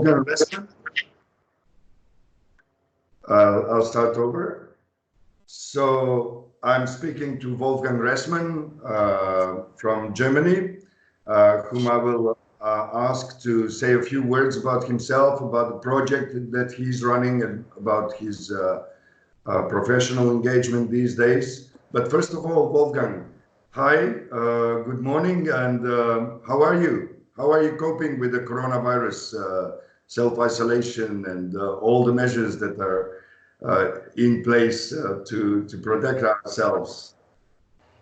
Wolfgang Ressmann. I'll start over. So I'm speaking to Wolfgang Ressmann from Germany, whom I will ask to say a few words about himself, about the project that he's running, and about his professional engagement these days. But first of all, Wolfgang, hi, good morning, and how are you? How are you coping with the coronavirus, self-isolation, and all the measures that are in place to protect ourselves?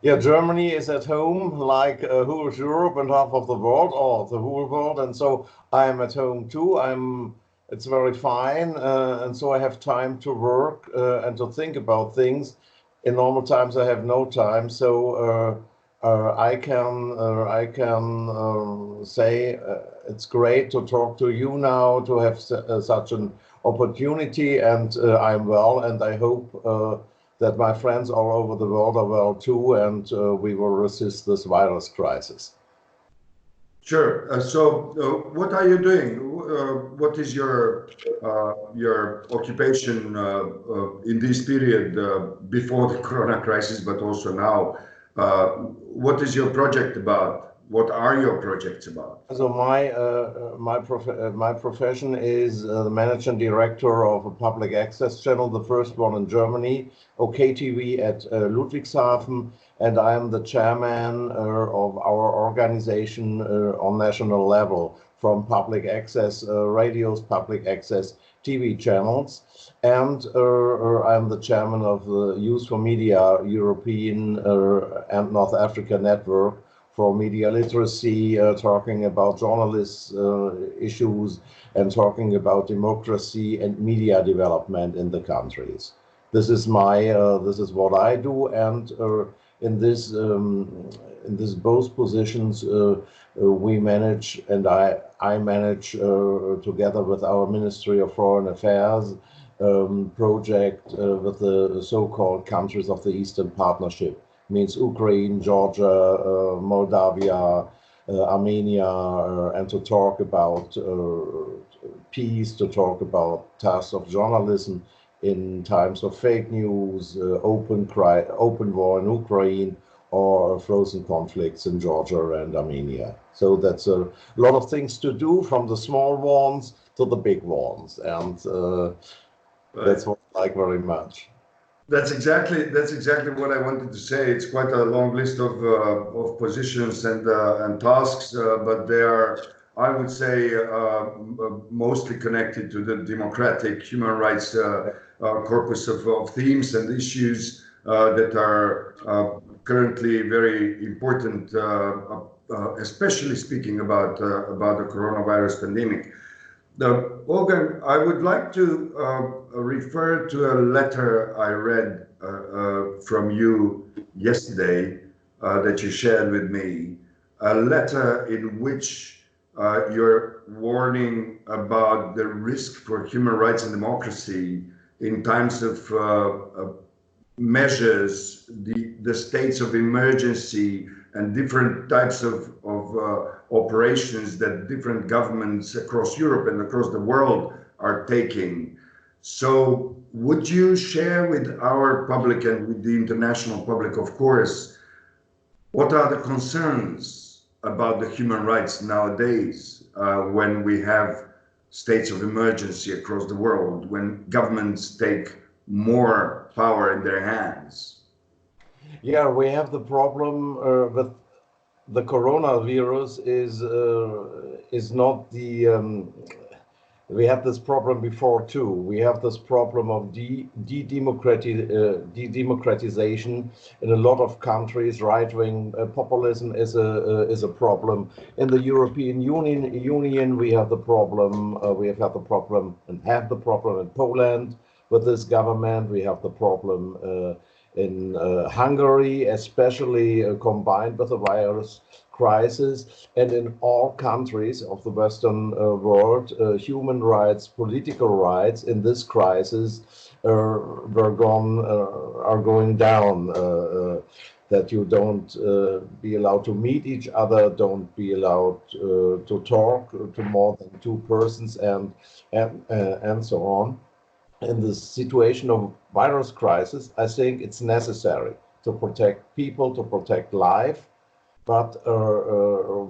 Yeah, Germany is at home like whole Europe and half of the world, or the whole world, and so I'm at home too. It's very fine, and so I have time to work and to think about things. In normal times, I have no time, so I can say it's great to talk to you now, to have such an opportunity, and I'm well, and I hope that my friends all over the world are well too, and we will resist this virus crisis. Sure. What are you doing? What is your occupation in this period before the Corona crisis, but also now? What is your project about? What are your projects about? So my profession is the managing director of a public access channel, the first one in Germany, OKTV at Ludwigshafen, and I am the chairman of our organization on national level, from public access radios, public access TV channels, and I'm the chairman of the Youth for Media European and North Africa Network for media literacy, talking about journalists' issues and talking about democracy and media development in the countries. This is what I do, and in this both positions we manage, and I manage together with our Ministry of Foreign Affairs project with the so-called countries of the Eastern Partnership. Means Ukraine, Georgia, Moldavia, Armenia, and to talk about peace, to talk about tasks of journalism in times of fake news, open war in Ukraine, or frozen conflicts in Georgia and Armenia. So that's a lot of things to do, from the small ones to the big ones, and that's what I like very much. That's exactly what I wanted to say. It's quite a long list of positions and tasks, but they are, I would say, mostly connected to the democratic human rights corpus of themes and issues that are currently very important, especially speaking about the coronavirus pandemic. Wolfgang, I would like to refer to a letter I read from you yesterday that you shared with me, a letter in which you're warning about the risk for human rights and democracy in times of measures, the states of emergency, and different types of operations that different governments across Europe and across the world are taking. So would you share with our public and with the international public, of course, what are the concerns about the human rights nowadays when we have states of emergency across the world, when governments take more power in their hands? Yeah, we have the problem with the coronavirus is not the we had this problem before too. We have this problem of de-democratization in a lot of countries. Right-wing populism is a problem. In the European Union, we have the problem. We have had the problem and have the problem in Poland with this government. We have the problem in Hungary, especially combined with the virus crisis, and in all countries of the Western world, human rights, political rights in this crisis are going down. that you don't be allowed to meet each other, don't be allowed to talk to more than two persons, and so on. In this situation of virus crisis, I think it's necessary to protect people, to protect life, but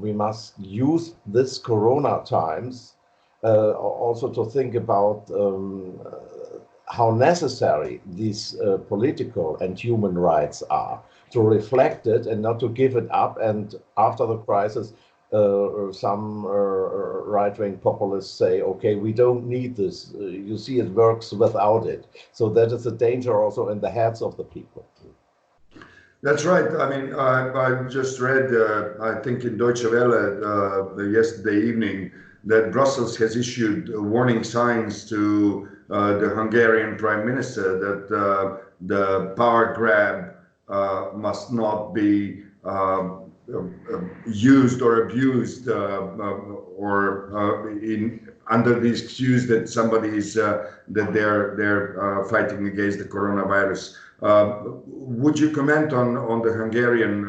we must use this Corona times also to think about how necessary these political and human rights are, to reflect it and not to give it up. And after the crisis, some right-wing populists say, okay, we don't need this. You see, it works without it. So that is a danger also in the heads of the people. That's right. I mean, I just read, I think in Deutsche Welle yesterday evening, that Brussels has issued warning signs to the Hungarian Prime Minister that the power grab must not be used or abused under the excuse that somebody is that they're fighting against the coronavirus. Would you comment on the Hungarian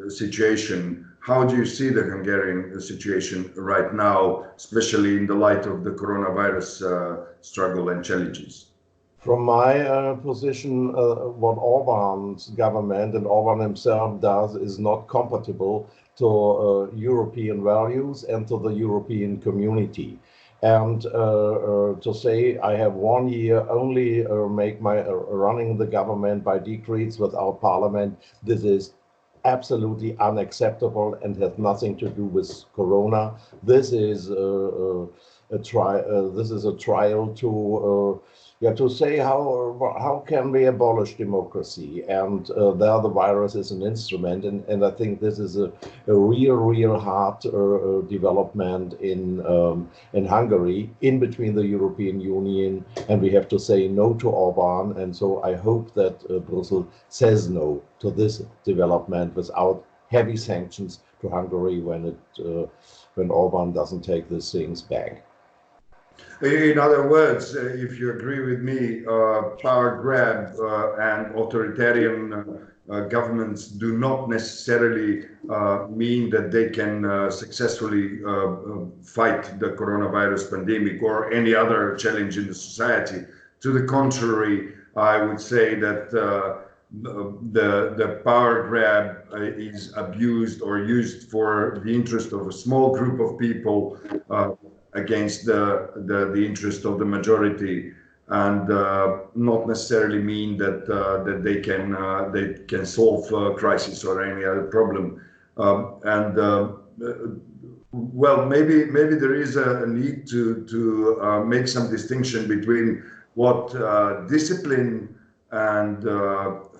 situation? How do you see the Hungarian situation right now, especially in the light of the coronavirus struggle and challenges? From my position, what Orban's government and Orban himself does is not compatible to European values and to the European community. And to say I have 1 year only make my running the government by decrees without parliament, this is absolutely unacceptable and has nothing to do with Corona. This is a trial to say how can we abolish democracy, and there the virus is an instrument, and I think this is a real hard development in Hungary, in between the European Union, and we have to say no to Orban, and so I hope that Brussels says no to this development without heavy sanctions to Hungary when Orban doesn't take these things back. In other words, if you agree with me, power grab and authoritarian governments do not necessarily mean that they can successfully fight the coronavirus pandemic or any other challenge in the society. To the contrary, I would say that the power grab is abused or used for the interest of a small group of people against the interest of the majority, and not necessarily mean that they can solve crisis or any other problem. Well, maybe there is a need to make some distinction between what discipline and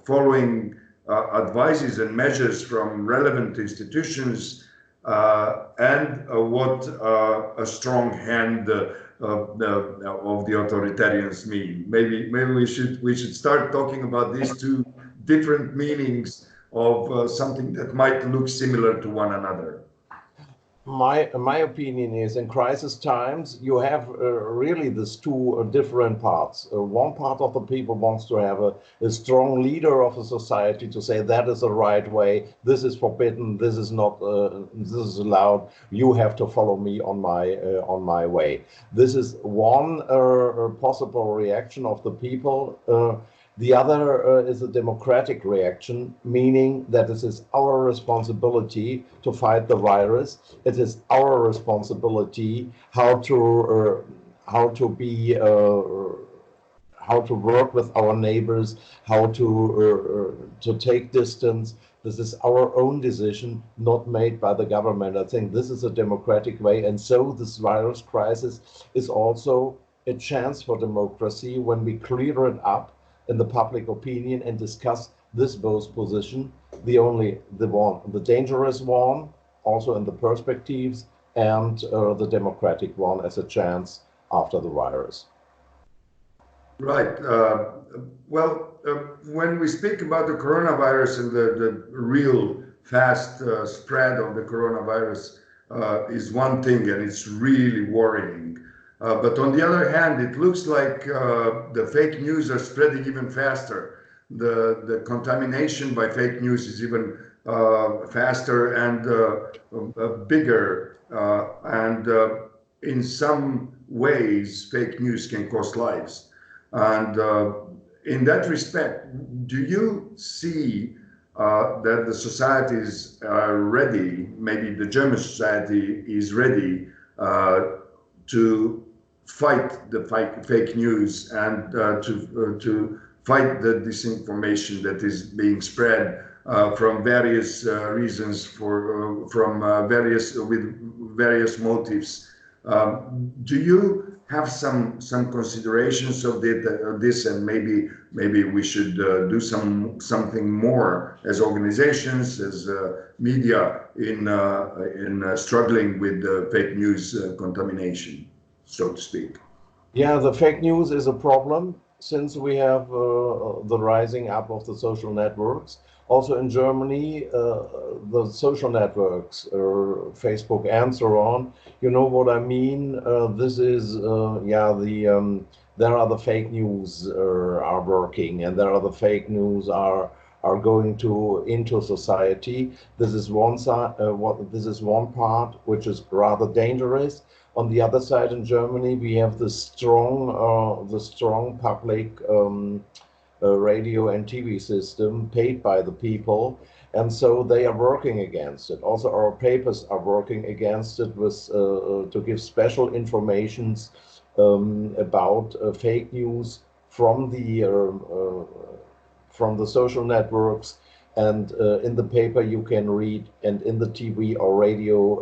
following advices and measures from relevant institutions and what a strong hand of the authoritarians mean. Maybe we should start talking about these two different meanings of something that might look similar to one another. My opinion is, in crisis times, you have really these two different parts. One part of the people wants to have a strong leader of a society to say that is the right way, this is forbidden, this is not, this is allowed, you have to follow me on my way. This is one possible reaction of the people. The other is a democratic reaction, meaning that it is our responsibility to fight the virus. It is our responsibility how to work with our neighbors, how to take distance. This is our own decision, not made by the government. I think this is a democratic way, and so this virus crisis is also a chance for democracy when we clear it up in the public opinion and discuss this both position, the dangerous one, also in the perspectives, and the democratic one as a chance after the virus. Right. When we speak about the coronavirus and the real fast spread of the coronavirus is one thing, and it's really worrying. But on the other hand, it looks like the fake news are spreading even faster. the contamination by fake news is even faster and bigger, and in some ways fake news can cost lives. And in that respect, do you see that the societies are ready, maybe the German society is ready to fight the fake news and to fight the disinformation that is being spread from various reasons, with various motives? Do you have some considerations of this, and maybe we should do something more as organizations, as media, in struggling with fake news contamination, so to speak? Yeah, the fake news is a problem since we have the rising up of the social networks. Also in Germany, the social networks, Facebook and so on, you know what I mean? This is, there are the fake news are working, and there are the fake news are going into society. This is one side. This is one part which is rather dangerous. On the other side, in Germany, we have the strong public radio and TV system paid by the people, and so they are working against it. Also, our papers are working against it with to give special informations about fake news from the social networks. And in the paper you can read, and in the TV or radio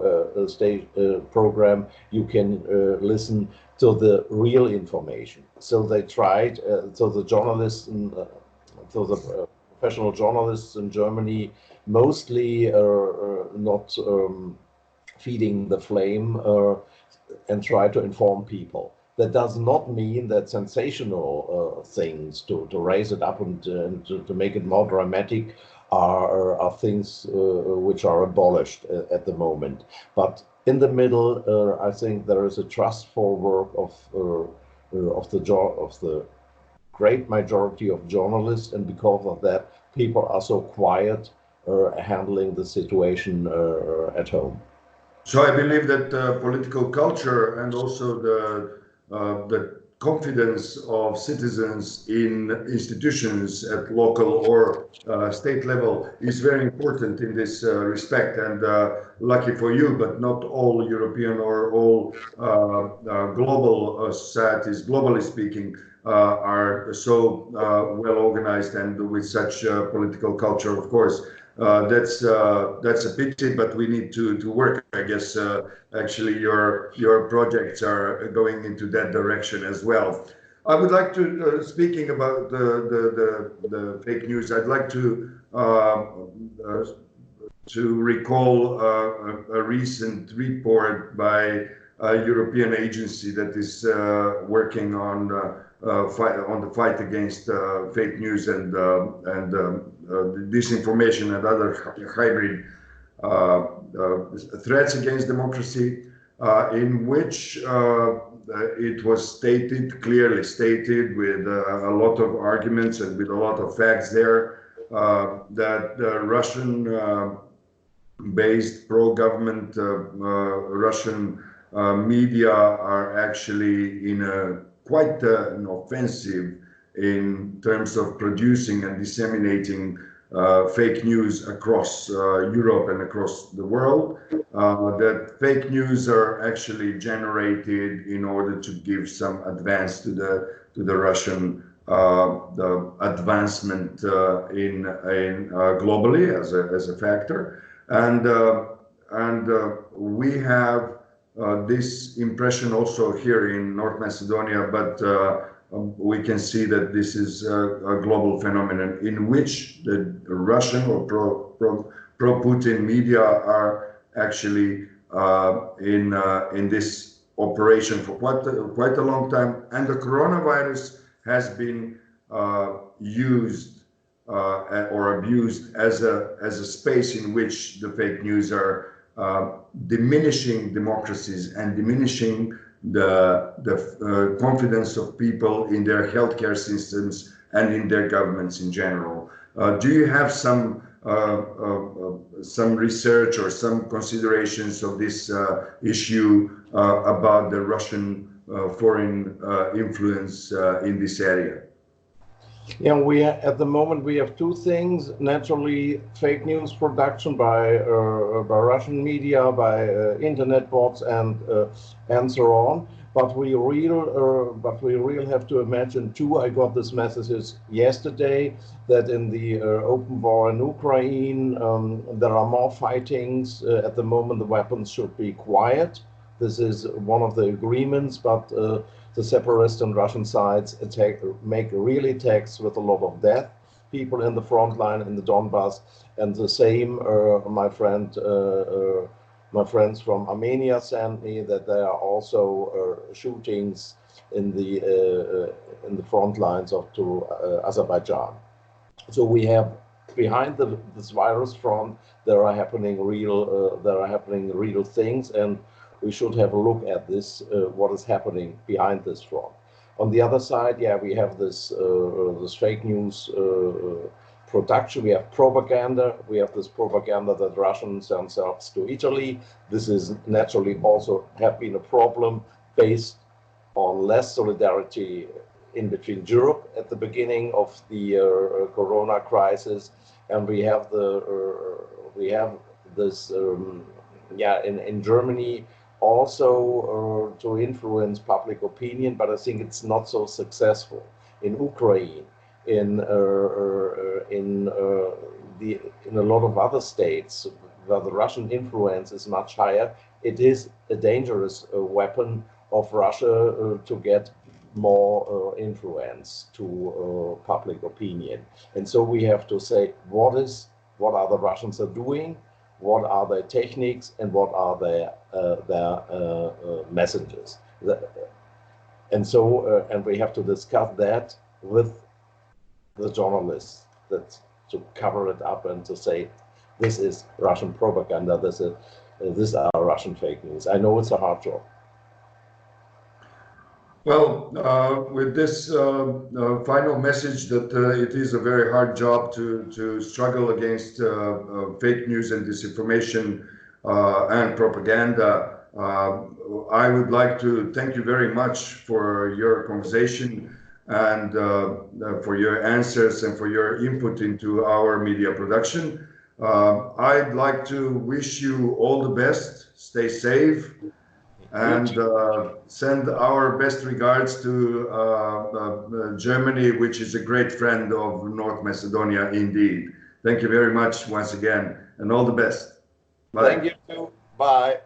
program you can listen to the real information. So they tried, so the journalists, so the professional journalists in Germany mostly not feeding the flame and try to inform people. That does not mean that sensational things to raise it up and to make it more dramatic are things which are abolished at the moment. But in the middle, I think there is a trustful work of the great majority of journalists, and because of that, people are so quiet handling the situation at home. So I believe that political culture and also the confidence of citizens in institutions at local or state level is very important in this respect. And lucky for you, but not all European or all global societies, globally speaking, are so well organized and with such political culture. Of course, that's a pity, but we need to work. I guess actually your projects are going into that direction as well. I would like to, speaking about the fake news, I'd like to recall a recent report by a European agency that is working on the fight against fake news and disinformation and other hybrid threats against democracy, in which it was clearly stated with a lot of arguments and with a lot of facts there, that the Russian-based pro-government Russian media are actually in quite an offensive in terms of producing and disseminating fake news across Europe and across the world. That fake news are actually generated in order to give some advance to the Russian the advancement in globally as a factor, and we have this impression also here in North Macedonia, but we can see that this is a global phenomenon in which the Russian or pro-Putin media are actually in this operation for quite a long time, and the coronavirus has been used or abused as a space in which the fake news are diminishing democracies and diminishing the confidence of people in their healthcare systems and in their governments in general. Do you have some research or some considerations of this issue about the Russian foreign influence in this area? Yeah, at the moment we have two things. Naturally, fake news production by Russian media, by internet bots, and so on. But we really have to imagine too. I got this messages yesterday that in the open war in Ukraine there are more fightings. At the moment, the weapons should be quiet. This is one of the agreements, but the separatist and Russian sides make real attacks with a lot of death, people in the front line in the Donbass, and the same. My friends from Armenia sent me that there are also shootings in the front lines to Azerbaijan. So we have behind this virus front there are happening real things, and we should have a look at this, what is happening behind this front. On the other side, yeah, we have this fake news production. We have propaganda. We have this propaganda that Russians themselves to Italy. This is naturally also have been a problem based on less solidarity in between Europe at the beginning of the Corona crisis, and we have this in Germany also to influence public opinion, but I think it's not so successful. In Ukraine, in a lot of other states where the Russian influence is much higher, it is a dangerous weapon of Russia to get more influence to public opinion. And so we have to say what are the Russians are doing, what are their techniques, and what are their messages. And so and we have to discuss that with the journalists, that to cover it up and to say this is Russian propaganda, these are Russian fake news. I know it's a hard job. Well, with this final message that it is a very hard job to struggle against fake news and disinformation and propaganda, I would like to thank you very much for your conversation and for your answers and for your input into our media production. I'd like to wish you all the best, stay safe, and send our best regards to Germany, which is a great friend of North Macedonia indeed. Thank you very much once again, and all the best. Bye. Thank you too. Bye.